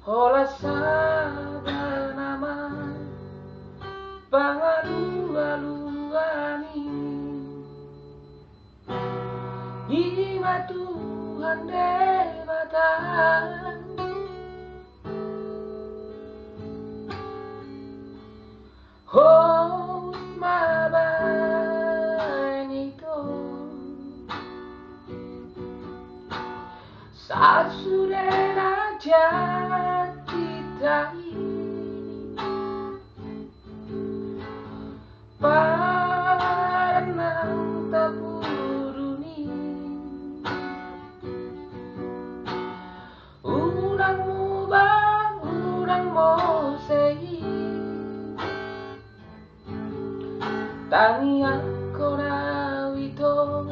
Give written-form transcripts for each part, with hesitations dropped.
Ola sada nama pangalu-aluan ini Ima Tuhan debatan Oh mabanito saat sudah jati Paranang tapuruni Unang mubang, unang mosei Tangi ako na wito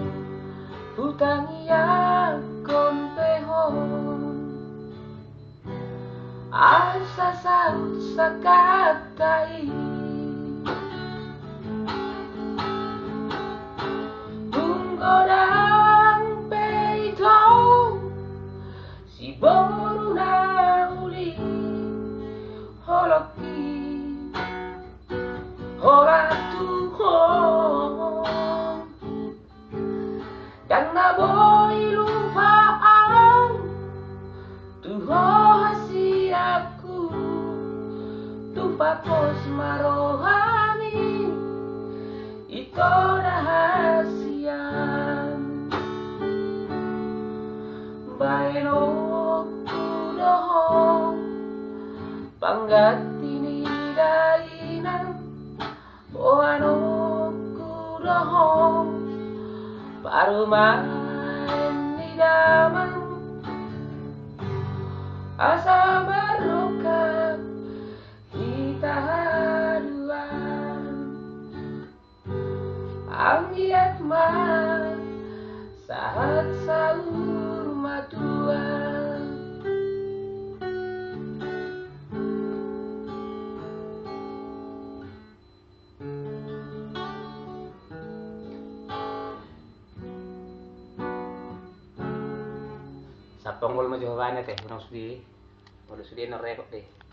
Putangi akon pehon Asa saut sakatai Tunggodang peito Si boru na uli Holoki Ora tuhon Dan naboy lupaan Tuho hasiaku Tupa pos marohani Ito rahasian Baino kudohong Panggati ni dainan Boano kudohong Parumahan ni damang Asa barokah kita haluan Ang iyat man saat sahur matuan Sa panggol mo Giovanna teh, unang sudi na rekod teh.